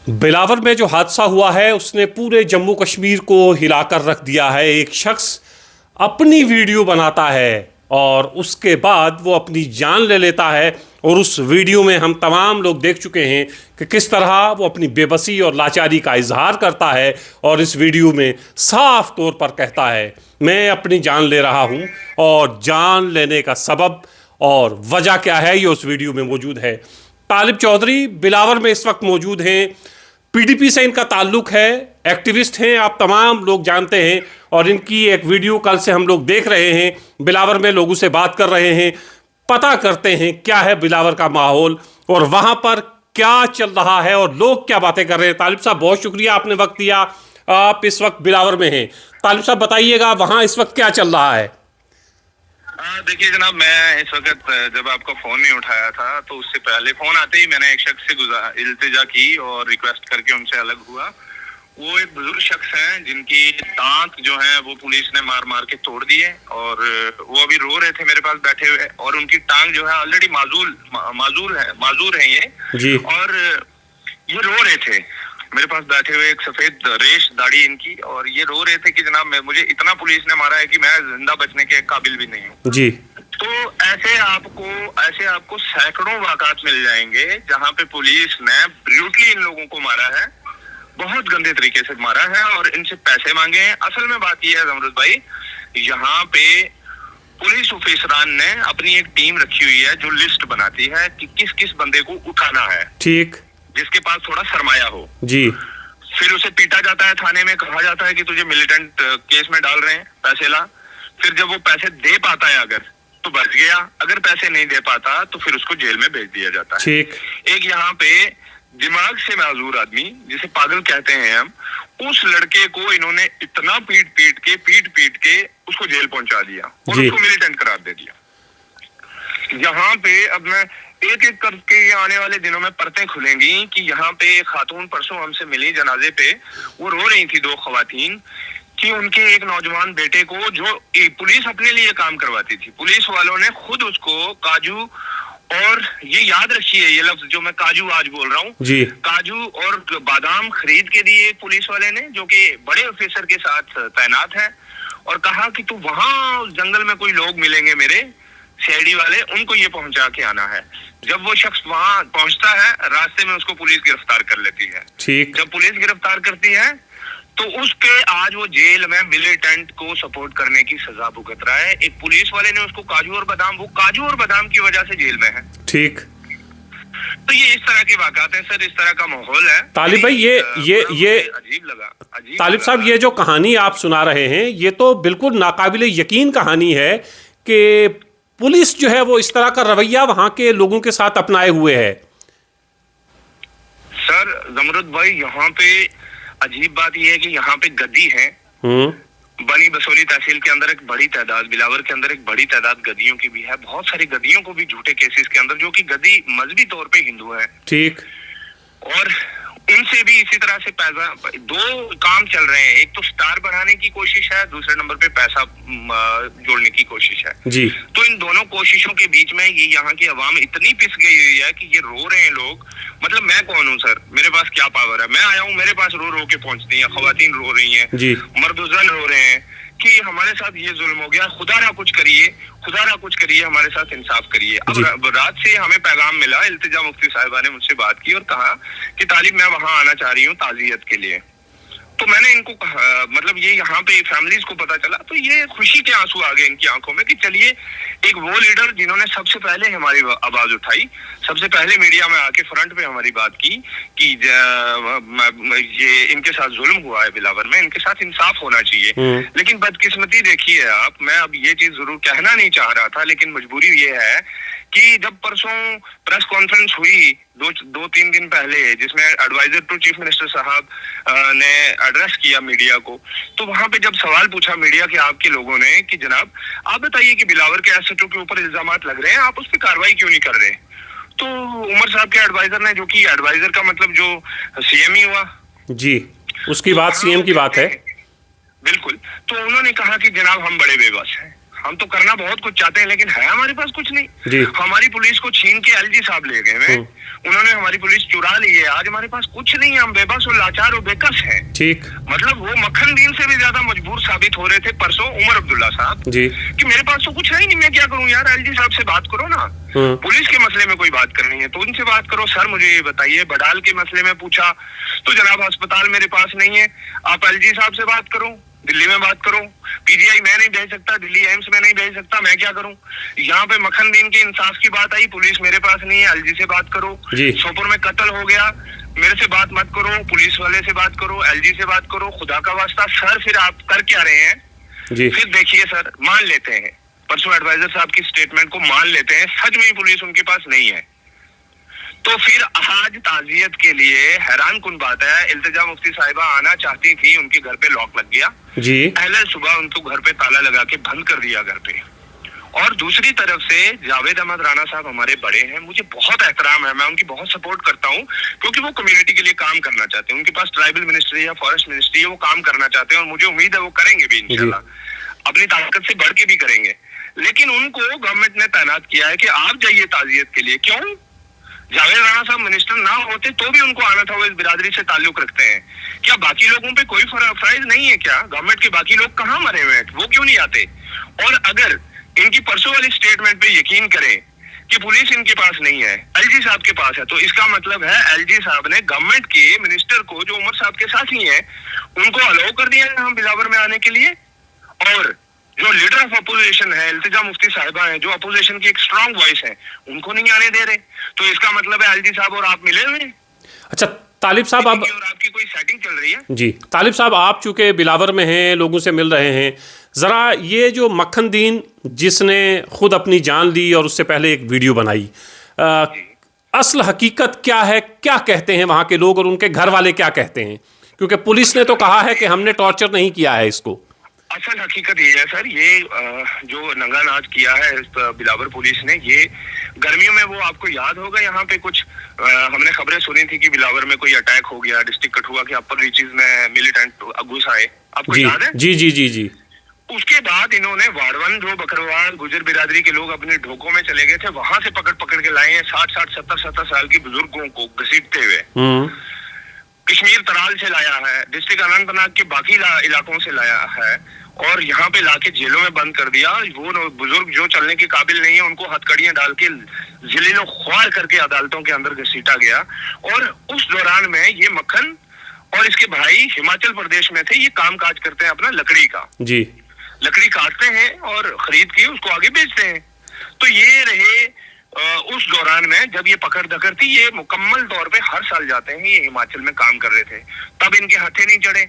बिलावर में जो हादसा हुआ है उसने पूरे जम्मू कश्मीर को हिलाकर रख दिया है। एक शख्स अपनी वीडियो बनाता है और उसके बाद वो अपनी जान ले लेता है। और उस वीडियो में हम तमाम लोग देख चुके हैं कि किस तरह वो अपनी बेबसी और लाचारी का इजहार करता है। और इस वीडियो में साफ तौर पर कहता है, मैं अपनी जान ले रहा हूँ और जान लेने का सबब और वजह क्या है ये उस वीडियो में मौजूद है। तालिब चौधरी बिलावर में इस वक्त मौजूद हैं। पीडीपी से इनका ताल्लुक है, एक्टिविस्ट हैं, आप तमाम लोग जानते हैं। और इनकी एक वीडियो कल से हम लोग देख रहे हैं, बिलावर में लोगों से बात कर रहे हैं, पता करते हैं क्या है बिलावर का माहौल और वहाँ पर क्या चल रहा है और लोग क्या बातें कर रहे हैं। तालिब साहब बहुत शुक्रिया, आपने वक्त दिया। आप इस वक्त बिलावर में हैं। तालिब साहब बताइएगा वहाँ इस वक्त क्या चल रहा है। देखिए जनाब, मैं इस वक्त जब आपका फोन नहीं उठाया था तो उससे पहले फोन आते ही मैंने एक शख्स से इल्तिजा की और रिक्वेस्ट करके उनसे अलग हुआ। वो एक बुजुर्ग शख्स हैं जिनकी दांत जो हैं वो पुलिस ने मार मार के तोड़ दिए और वो अभी रो रहे थे मेरे पास बैठे हुए। और उनकी टांग जो है ऑलरेडी माजूर है ये जी। और ये रो रहे थे मेरे पास बैठे हुए, एक सफेद रेश दाढ़ी इनकी, और ये रो रहे थे कि जनाब मुझे इतना पुलिस ने मारा है कि मैं जिंदा बचने के काबिल भी नहीं हूँ जी। तो ऐसे आपको सैकड़ों वाक़ात मिल जाएंगे जहाँ पे पुलिस ने ब्रूटली इन लोगों को मारा है, बहुत गंदे तरीके से मारा है और इनसे पैसे मांगे हैं। असल में बात यह है जमरुद भाई, यहाँ पे पुलिस ऑफिसरान ने अपनी एक टीम रखी हुई है जो लिस्ट बनाती है कि किस किस बंदे को उठाना है, ठीक, जिसके पास थोड़ा सरमाया हो जी। फिर उसे पीटा जाता है, थाने में कहा जाता है कि तुझे मिलिटेंट केस में डाल रहे हैं, पैसे ला। फिर जब वो पैसे दे पाता है अगर तो बच गया, अगर पैसे नहीं दे पाता तो फिर उसको जेल में भेज दिया जाता है। ठीक। एक यहाँ पे दिमाग से माजूर आदमी, जिसे पागल कहते हैं हम, उस लड़के को इन्होंने इतना पीट पीट के उसको जेल पहुंचा दिया और उसको मिलिटेंट करार दे दिया। यहाँ पे अब मैं एक एक करके ये आने वाले दिनों में परतें खुलेंगी कि यहाँ पे खातून परसों हमसे मिली जनाजे पे, वो रो रही थी, दो खवातीन, कि उनके एक नौजवान बेटे को जो पुलिस अपने लिए काम करवाती थी, पुलिस वालों ने खुद उसको काजू, और ये याद रखिए ये लफ्ज जो मैं काजू आज बोल रहा हूँ जी, काजू और बादाम खरीद के दिए पुलिस वाले ने, जो कि बड़े ऑफिसर के साथ तैनात है, और कहा कि तू वहां जंगल में कोई लोग मिलेंगे मेरे सीआईडी वाले, उनको ये पहुंचा के आना है। जब वो शख्स वहां पहुंचता है, रास्ते में उसको पुलिस गिरफ्तार कर लेती है। ठीक। जब पुलिस गिरफ्तार करती है तो उसके आज वो जेल में मिलिटेंट को सपोर्ट करने की सजा भुगत रहा है। एक पुलिस वाले ने उसको काजू और बादाम की वजह से जेल में है। ठीक। तो ये इस तरह की वाक़ात है सर, इस तरह का माहौल है। तालिब भाई ये अजीब लगा। तालिब साहब ये जो कहानी आप सुना रहे हैं ये तो बिल्कुल नाकाबिले यकीन कहानी है कि पुलिस जो है वो इस तरह का रवैया वहां के लोगों के साथ अपनाए हुए है। सर जमरुद भाई, यहाँ पे अजीब बात यह है कि यहाँ पे गद्दी है। बनी बसोली तहसील के अंदर एक बड़ी तादाद, बिलावर के अंदर एक बड़ी तादाद गद्दियों की भी है। बहुत सारी गद्दियों को भी झूठे केसेस के अंदर, जो कि गद्दी मजहबी तौर पे हिंदू है। ठीक। और उनसे भी इसी तरह से पैसा, दो काम चल रहे हैं, एक तो स्टार बढ़ाने की कोशिश है, दूसरे नंबर पे पैसा जोड़ने की कोशिश है जी। तो इन दोनों कोशिशों के बीच में ये यहाँ की आवाम इतनी पिस गई हुई है कि ये रो रहे हैं लोग। मतलब मैं कौन हूँ सर, मेरे पास क्या पावर है? मैं आया हूँ, मेरे पास रो रो के पहुंचती है, खवातीन रो रही हैं जी, मर्दुजन रो रहे हैं कि हमारे साथ ये जुल्म हो गया, खुदा ना कुछ करिए, हमारे साथ इंसाफ करिए। अब रात से हमें पैगाम मिला, इल्तिजा मुफ्ती साहिबा ने मुझसे बात की और कहा कि तालिब मैं वहां आना चाह रही हूँ ताजियत के लिए। तो मैंने इनको कहा, मतलब ये यहाँ पे फैमिलीज को पता चला तो ये खुशी के आंसू आ गए इनकी आंखों में कि चलिए एक वो लीडर जिन्होंने सबसे पहले हमारी आवाज उठाई, सबसे पहले मीडिया में आके फ्रंट पे हमारी बात की कि ये इनके साथ जुल्म हुआ है बिलावर में, इनके साथ इंसाफ होना चाहिए। लेकिन बदकिस्मती देखिए आप, मैं अब ये चीज जरूर कहना नहीं चाह रहा था, लेकिन मजबूरी ये है कि जब परसों प्रेस कॉन्फ्रेंस हुई दो तीन दिन पहले, जिसमें एडवाइजर टू चीफ मिनिस्टर साहब ने एड्रेस किया मीडिया को, तो वहां पे जब सवाल पूछा मीडिया के आपके लोगों ने कि जनाब आप बताइए कि बिलावर के एसएचओ के ऊपर इल्जामात लग रहे हैं, आप उस पर कार्रवाई क्यों नहीं कर रहे? तो उमर साहब के एडवाइजर ने, जो कि एडवाइजर का मतलब जो सीएम ही हुआ जी, उसकी बात सीएम की बात है बिल्कुल, तो उन्होंने कहा कि जनाब हम बड़े बेबस हैं, हम तो करना बहुत कुछ चाहते हैं, लेकिन है हमारे पास कुछ नहीं। हमारी पुलिस को छीन के एलजी साहब ले गए हैं, उन्होंने हमारी पुलिस चुरा ली है। आज हमारे पास कुछ नहीं है, हम बेबस और लाचार और बेकस हैं। ठीक, मतलब वो मक्खन दीन से भी ज्यादा मजबूर साबित हो रहे थे परसों उमर अब्दुल्ला साहब जी, कि मेरे पास तो कुछ है ही नहीं, मैं क्या करूं यार। एलजी साहब से बात करो ना, पुलिस के मसले में कोई बात करनी है तो उनसे बात करो। सर मुझे ये बताइए, बडाल के मसले में पूछा तो जनाब अस्पताल मेरे पास नहीं है, आप एलजी साहब से बात करो, दिल्ली में बात करो। पीजीआई मैं नहीं भेज सकता, दिल्ली एम्स में नहीं भेज सकता, मैं क्या करूं। यहाँ पे मक्खन दीन के इंसाफ की बात आई, पुलिस मेरे पास नहीं है, एलजी से बात करो। सोपोर में कत्ल हो गया, मेरे से बात मत करो, पुलिस वाले से बात करो, एलजी से बात करो, खुदा का वास्ता। सर फिर आप कर क्या रहे हैं जी? फिर देखिए सर, मान लेते हैं परसों एडवाइजर साहब की स्टेटमेंट को मान लेते हैं, सच में ही पुलिस उनके पास नहीं है, तो फिर आज ताजियत के लिए हैरान कुन बात है, इल्तिजा मुफ्ती साहिबा आना चाहती थी, उनके घर पे लॉक लग गया जी, पहले सुबह उनको घर पे ताला लगा के बंद कर दिया घर पे। और दूसरी तरफ से जावेद अहमद राणा साहब हमारे बड़े हैं, मुझे बहुत एहतराम है, मैं उनकी बहुत सपोर्ट करता हूं, क्योंकि वो कम्युनिटी के लिए काम करना चाहते हैं, उनके पास ट्राइबल मिनिस्ट्री या फॉरेस्ट मिनिस्ट्री है, वो काम करना चाहते हैं और मुझे उम्मीद है वो करेंगे भी इंशाल्लाह, अपनी ताकत से बढ़ के भी करेंगे। लेकिन उनको गवर्नमेंट ने तैनात किया है कि आप जाइए ताजियत के लिए। क्यों? जावेद राणा साहब मिनिस्टर ना होते तो भी उनको आना था, वो इस बिरादरी से ताल्लुक रखते हैं। क्या बाकी लोगों पे कोई फर्ज नहीं है क्या? गवर्नमेंट के बाकी लोग कहाँ मरे हुए हैं, वो क्यों नहीं आते? और अगर इनकी परसों वाली स्टेटमेंट पे यकीन करें कि पुलिस इनके पास नहीं है, एलजी साहब के पास है, तो इसका मतलब है एलजी साहब ने गवर्नमेंट के मिनिस्टर को, जो उमर साहब के साथ ही है, उनको अलाउ कर दिया है हम बिलावर में आने के लिए। और जो लीडर ऑफ अपोजिशन है, इल्तिजा मुफ्ती साहिबा है, जो अपोजिशन की एक स्ट्रांग वॉइस है, उनको नहीं आने दे रहे, तो इसका मतलब है एलजी साहब और आप मिले हुए। अच्छा तालिब साहब, अब और आपकी कोई सेटिंग चल रही है जी। तालिब साहब, आप चूंकि बिलावर में हैं, लोगों से मिल रहे हैं, जरा ये जो मक्खन दीन जिसने खुद अपनी जान ली और उससे पहले एक वीडियो बनाई, असल हकीकत क्या है, क्या कहते हैं वहां के लोग और उनके घर वाले क्या कहते हैं? क्योंकि पुलिस ने तो कहा है कि हमने टॉर्चर नहीं किया है इसको। असल हकीकत ये है सर, ये जो नंगा नाच किया है बिलावर पुलिस ने, ये गर्मियों में, वो आपको याद होगा यहाँ पे कुछ हमने खबरें सुनी थी कि बिलावर में कोई अटैक हो गया, डिस्ट्रिक्ट कठुआ के अपर रीचेस में मिलिटेंट घुस आए, आपको याद है? जी जी जी जी। उसके बाद इन्होंने वाड़वन, जो बकरवाल गुजर बिरादरी के लोग अपने ढोकों में चले गए थे, वहां से पकड़ पकड़ के लाए हैं 60-60, 70-70 साल के बुजुर्गों को घसीटते हुए। कश्मीर तराल से लाया है, डिस्ट्रिक्ट अनंतनाग के बाकी इलाकों से लाया है, और यहाँ पे लाके जेलों में बंद कर दिया। वो बुजुर्ग जो चलने के काबिल नहीं है, उनको हथकड़ियां डाल के जिलेलो ख्वार करके अदालतों के अंदर घसीटा गया। और उस दौरान में ये मक्खन और इसके भाई हिमाचल प्रदेश में थे, ये काम काज करते हैं अपना लकड़ी का जी, लकड़ी काटते हैं और खरीद के उसको आगे बेचते हैं। तो ये रहे उस दौरान में जब ये पकड़ दकड़ थी, ये मुकम्मल तौर पे हर साल जाते हैं, ये हिमाचल में काम कर रहे थे, तब इनके हथे नहीं चढ़े।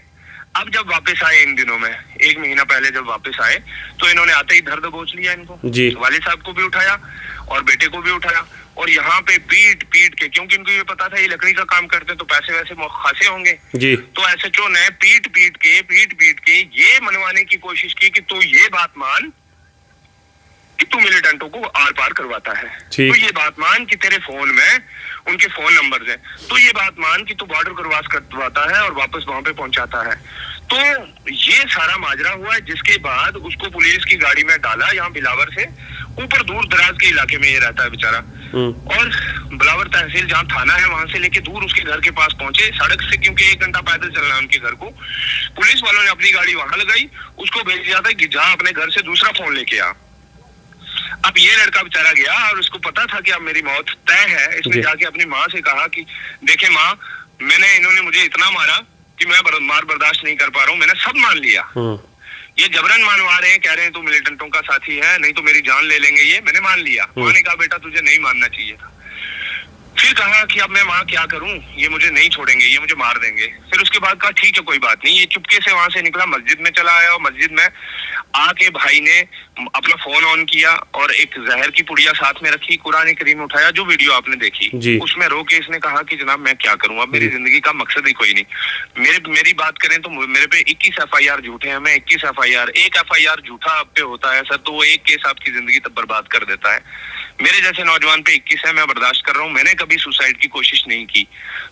अब जब वापस आए इन दिनों में, 1 महीना पहले जब वापस आए, तो इन्होंने आते ही धर दबोच लिया इनको जी, वाले साहब को भी उठाया और बेटे को भी उठाया, और यहाँ पे पीट पीट के, क्योंकि इनको ये पता था ये लकड़ी का काम करते हैं तो पैसे वैसे खासे होंगे जी, तो एसएचओ ने पीट पीट के ये मनवाने की कोशिश की कि तू ये बात मान कि तू मिलिटेंटों को आर पार करवाता है, तो ये बात मान कि तेरे फोन में उनके फोन नंबर्स हैं, तो ये बात मान कि तू बॉर्डर क्रॉस करवाता है और वापस वहां पे पहुंचाता है। तो ये सारा माजरा हुआ है, जिसके बाद उसको पुलिस की गाड़ी में डाला, यहाँ बिलावर से ऊपर दूर दराज के इलाके में ये रहता है बेचारा, और बिलावर तहसील जहाँ थाना है वहां से लेके दूर उसके घर के पास पहुंचे, सड़क से, क्योंकि 1 घंटा पैदल चलना है उनके घर को। पुलिस वालों ने अपनी गाड़ी वहां लगाई, उसको भेज दिया था कि जहाँ अपने घर से दूसरा फोन लेके आ। अब ये लड़का बेचारा गया और उसको पता था कि अब मेरी मौत तय है, इसने जाके अपनी माँ से कहा कि देखे माँ, इन्होंने मुझे इतना मारा कि मैं मार बर्दाश्त नहीं कर पा रहा हूँ, मैंने सब मान लिया, ये जबरन मानवा रहे हैं, कह रहे हैं तू मिलिटेंटों का साथी है, नहीं तो मेरी जान ले लेंगे, ये मैंने मान लिया। माँ ने कहा बेटा तुझे नहीं मानना चाहिए था। फिर कहा कि अब मैं माँ क्या करूं, ये मुझे नहीं छोड़ेंगे, ये मुझे मार देंगे। फिर उसके बाद कहा ठीक है कोई बात नहीं, ये चुपके से वहां से निकला, मस्जिद में चला आया, और मस्जिद में आके भाई ने अपना फोन ऑन किया और एक जहर की पुड़िया साथ में रखी, कुरान करीम उठाया, जो वीडियो आपने देखी उसमें रो के इसने कहा कि जनाब मैं क्या करूं, अब मेरी जिंदगी का मकसद ही कोई नहीं। मेरी बात करें तो मेरे पे 21 FIR झूठे हैं, मैं 21 FIR, एक FIR झूठा आप पे होता है सर, तो वो एक केस आपकी जिंदगी तब बर्बाद कर देता है। मेरे जैसे नौजवान पे 21 है, मैं बर्दाश्त कर रहा हूँ, मैंने कभी सुसाइड की कोशिश नहीं की।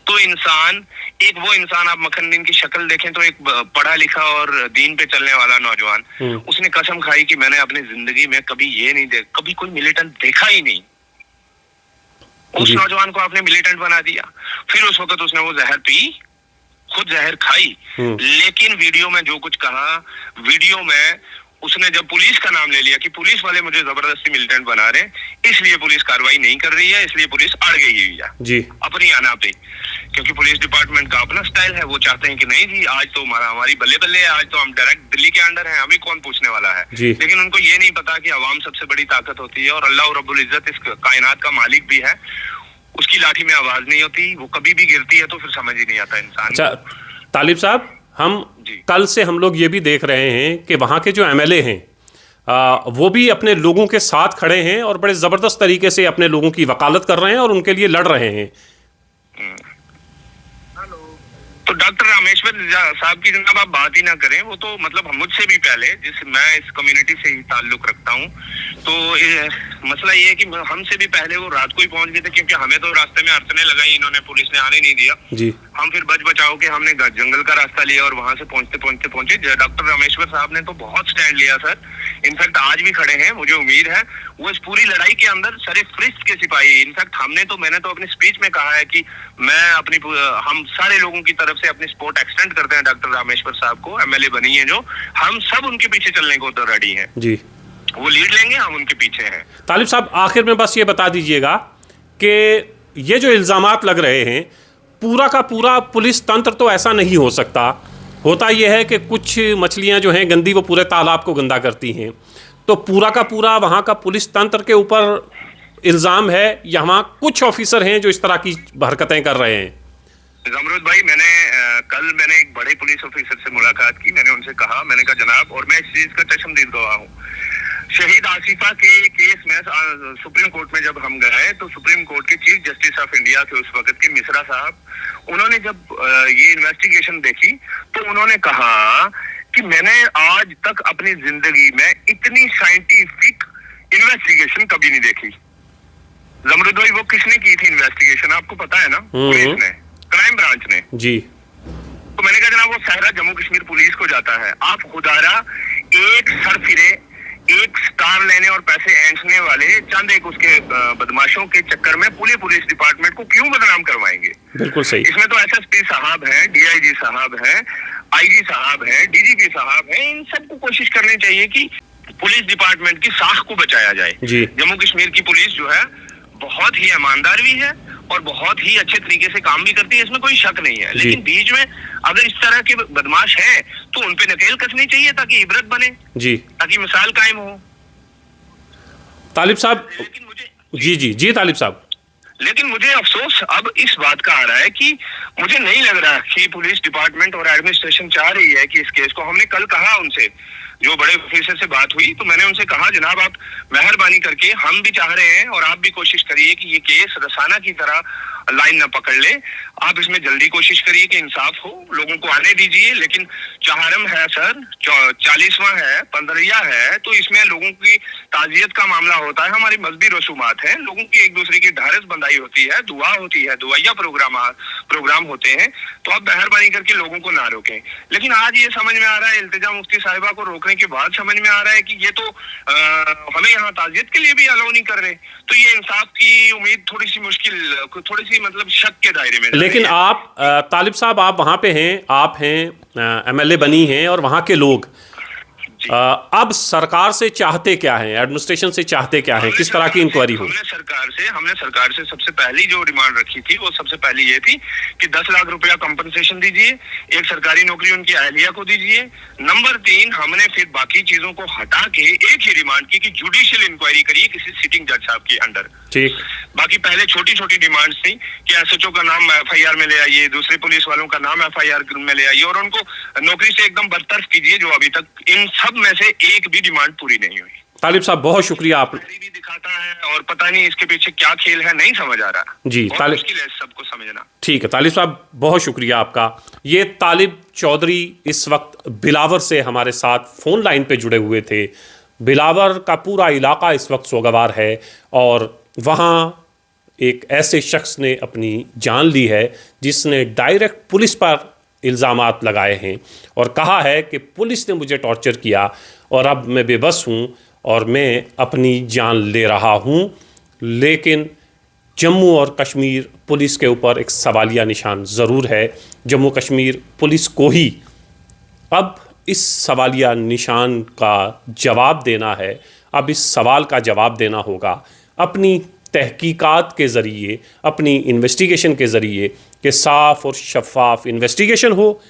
तो इंसान, एक वो इंसान, आप मखनुद्दीन की शक्ल देखें तो एक पढ़ा लिखा और दीन पे चलने वाला नौजवान, उसने कसम खाई कि मैंने अपनी जिंदगी में कभी ये नहीं कभी कोई मिलिटेंट देखा ही नहीं। उस नौजवान को आपने मिलिटेंट बना दिया। फिर उस वक्त उसने वो जहर पी, खुद जहर खाई, लेकिन वीडियो में जो कुछ कहा, वीडियो में उसने जब पुलिस का नाम ले लिया कि पुलिस वाले मुझे जबरदस्ती मिलिटेंट बना रहे हैं, इसलिए पुलिस कार्रवाई नहीं कर रही है, इसलिए पुलिस अड़ गई हुई है जी अपनी आना पे। क्योंकि पुलिस डिपार्टमेंट का अपना स्टाइल है, वो चाहते हैं कि नहीं जी आज तो हमारी बल्ले बल्ले है, आज तो हम डायरेक्ट दिल्ली के अंडर हैं, अभी कौन पूछने वाला है। लेकिन उनको ये नहीं पता कि अवाम सबसे बड़ी ताकत होती है और अल्लाह रब्बुल इज्जत इस कायनात का मालिक भी है। उसकी लाठी में आवाज नहीं होती, वो कभी भी गिरती है तो फिर समझ ही नहीं आता इंसान। अच्छा तालिब साहब, हम कल से हम लोग ये भी देख रहे हैं कि वहाँ के जो एमएलए हैं वो भी अपने लोगों के साथ खड़े हैं और बड़े ज़बरदस्त तरीके से अपने लोगों की वकालत कर रहे हैं और उनके लिए लड़ रहे हैं। तो डॉक्टर रामेश्वर साहब की जनाब आप बात ही ना करें, वो तो मतलब मुझसे भी पहले, मैं इस कम्युनिटी से ही ताल्लुक रखता हूँ, तो मसला ये है कि हमसे भी पहले वो रात को ही पहुंच गए थे, क्योंकि हमें तो रास्ते में अड़चने लगाई इन्होंने, पुलिस ने आने नहीं दिया जी। हम फिर बच बचाओ के हमने जंगल का रास्ता लिया और वहां से पहुंचे। डॉक्टर रामेश्वर साहब ने तो बहुत स्टैंड लिया सर, इनफैक्ट आज भी खड़े हैं। मुझे उम्मीद है वो इस पूरी लड़ाई के अंदर सर-ए-फहरिस्त के सिपाही, इनफैक्ट मैंने तो अपनी स्पीच में कहा है कि हम सारे लोगों की तरफ से अपनी सपोर्ट एक्सटेंड करते हैं डॉक्टर रामेश्वर साहब को, एमएलए बनी है जो, हम सब उनके पीछे चलने को तो रेडी हैं जी। वो लीड लेंगे, हम उनके पीछे हैं। तालिब साहब आखिर में बस ये बता दीजिएगा कि ये जो इल्जामात लग रहे हैं, पूरा का पूरा पुलिस तंत्र तो ऐसा नहीं हो सकता। होता यह है कि कुछ मछलियां जो हैं गंदी वो पूरे तालाब को गंदा करती हैं, तो पूरा का पूरा वहाँ का पुलिस तंत्र के ऊपर इल्ज़ाम है या वहाँ कुछ ऑफिसर हैं जो इस तरह की हरकतें कर रहे हैं? जमरूद भाई, कल मैंने एक बड़े पुलिस ऑफिसर से मुलाकात की, मैंने उनसे कहा, मैंने कहा जनाब, और मैं इस चीज का चश्मदीद गवाह हूँ, शहीद आसिफा के केस में सुप्रीम कोर्ट में जब हम गए तो सुप्रीम कोर्ट के चीफ जस्टिस ऑफ इंडिया थे उस वक्त के, मिश्रा साहब, उन्होंने जब ये इन्वेस्टिगेशन देखी तो उन्होंने कहा कि मैंने आज तक अपनी जिंदगी में इतनी साइंटिफिक इन्वेस्टिगेशन कभी नहीं देखी। जमरूद भाई, वो किसने की थी इन्वेस्टिगेशन, आपको पता है ना? पुलिस ने, क्राइम ब्रांच ने जी। तो मैंने कहा जनाब, वो सारा जम्मू कश्मीर पुलिस को जाता है, आप खुदारा एक सरफिरे, एक स्टार लेने और पैसे ऐंठने वाले चंद एक उसके बदमाशों के चक्कर में पूरे पुलिस डिपार्टमेंट को क्यों बदनाम करवाएंगे? बिल्कुल सही। इसमें तो एसएसपी साहब हैं, डीआईजी साहब हैं, आईजी साहब हैं, डीजीपी साहब हैं, इन सबको कोशिश करनी चाहिए कि पुलिस डिपार्टमेंट की साख को बचाया जाए। जम्मू कश्मीर की पुलिस जो है बहुत ही ईमानदार भी है और बहुत ही अच्छे तरीके से काम भी करती है, इसमें कोई शक नहीं है, लेकिन बीच में अगर इस तरह के बदमाश हैं तो उन पे नकेल कसनी चाहिए ताकि इबरत बने जी, ताकि मिसाल कायम हो। तालिब साहब, लेकिन मुझे जी तालिब साहब, लेकिन मुझे अफसोस अब इस बात का आ रहा है कि मुझे नहीं लग रहा कि पुलिस डिपार्टमेंट और एडमिनिस्ट्रेशन चाह रही है कि इस केस को, हमने कल कहा उनसे, जो बड़े ऑफिसर से बात हुई तो मैंने उनसे कहा जनाब आप मेहरबानी करके, हम भी चाह रहे हैं और आप भी कोशिश करिए कि ये केस रसाना की तरह लाइन ना पकड़ ले, आप इसमें जल्दी कोशिश करिए कि इंसाफ हो, लोगों को आने दीजिए। लेकिन चहारम है सर, 40वां है, 15 है, तो इसमें लोगों की ताजियत का मामला होता है, हमारी मजहबी रसूमात है, लोगों की एक दूसरे की ढारस बंधाई होती है, दुआ होती है, दुआया प्रोग्राम होते हैं, तो आप मेहरबानी करके लोगों को ना रोकें। लेकिन आज ये समझ में आ रहा है, इल्तिजा मुफ्ती साहिबा को रोकने के बाद समझ में आ रहा है कि ये तो हमें यहाँ ताजियत के लिए भी अलाउ नहीं कर रहे, तो ये इंसाफ की उम्मीद थोड़ी सी मुश्किल, थोड़ी सी मतलब शक के दायरे में। लेकिन आप तालिब साहब, आप वहां पे हैं, आप हैं एमएलए बनी हैं और वहां के लोग अब सरकार से चाहते क्या हैं, एडमिनिस्ट्रेशन से चाहते क्या हैं, किस तरह की इंक्वायरी हो? हमने सरकार से सबसे पहली जो डिमांड रखी थी वो सबसे पहली ये थी कि 10 लाख रुपया कंपनसेशन दीजिए, एक सरकारी नौकरी उनकी अहलिया को दीजिए। नंबर 3, हमने फिर बाकी चीजों को हटा के एक ही डिमांड की कि जुडिशियल इंक्वायरी करिए किसी सिटिंग जज साहब के अंडर। ठीक। बाकी पहले छोटी छोटी डिमांड्स थी कि एसएचओ का नाम एफआईआर में ले आइए, दूसरे पुलिस वालों का नाम एफआईआर में ले आइए और उनको नौकरी से एकदम बर्तरफ कीजिए, जो अभी तक इन सब में से एक भी डिमांड पूरी नहीं हुई। तालिब साहब बहुत शुक्रिया, आप भी दिखाता है और पता नहीं इसके पीछे क्या खेल है, नहीं समझ आ रहा जी। तालिब, मुश्किल है सबको समझना। ठीक है तालिब साहब, बहुत शुक्रिया आपका। ये तालिब चौधरी इस वक्त बिलावर से हमारे साथ फोन लाइन पे जुड़े हुए थे। बिलावर का पूरा इलाका इस वक्त सोगवार है और वहाँ एक ऐसे शख्स ने अपनी जान ली है जिसने डायरेक्ट पुलिस पर इल्ज़ामात लगाए हैं और कहा है कि पुलिस ने मुझे टॉर्चर किया और अब मैं बेबस हूँ और मैं अपनी जान ले रहा हूँ। लेकिन जम्मू और कश्मीर पुलिस के ऊपर एक सवालिया निशान ज़रूर है। जम्मू कश्मीर पुलिस को ही अब इस सवालिया निशान का जवाब देना है। अब इस सवाल का जवाब देना होगा अपनी तहकीकात के ज़रिए, अपनी इन्वेस्टिगेशन के ज़रिए कि साफ़ और शफाफ इन्वेस्टिगेशन हो।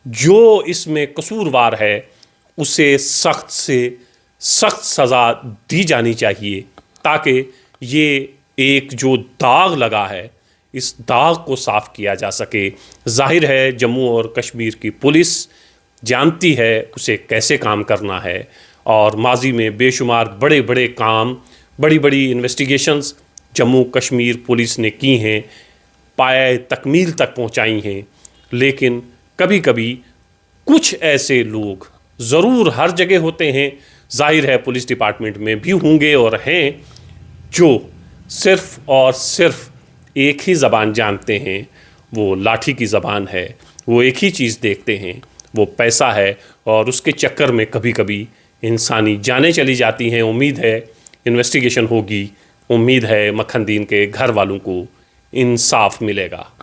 जो इसमें कसूरवार है उसे सख्त से सख्त सज़ा दी जानी चाहिए ताकि ये एक जो दाग लगा है इस दाग को साफ़ किया जा सके। जाहिर है जम्मू और कश्मीर की पुलिस जानती है उसे कैसे काम करना है और माजी में बेशुमार बड़े बड़े काम, बड़ी बड़ी इन्वेस्टिगेशंस जम्मू कश्मीर पुलिस ने की हैं, पाए तकमील तक पहुंचाई हैं। लेकिन कभी कभी कुछ ऐसे लोग ज़रूर हर जगह होते हैं, जाहिर है पुलिस डिपार्टमेंट में भी होंगे और हैं, जो सिर्फ़ और सिर्फ एक ही ज़बान जानते हैं, वो लाठी की ज़बान है। वो एक ही चीज़ देखते हैं, वो पैसा है और उसके चक्कर में कभी कभी इंसानी जानें चली जाती हैं। उम्मीद है इन्वेस्टिगेशन होगी, उम्मीद है मक्खन दीन के घर वालों को इंसाफ मिलेगा।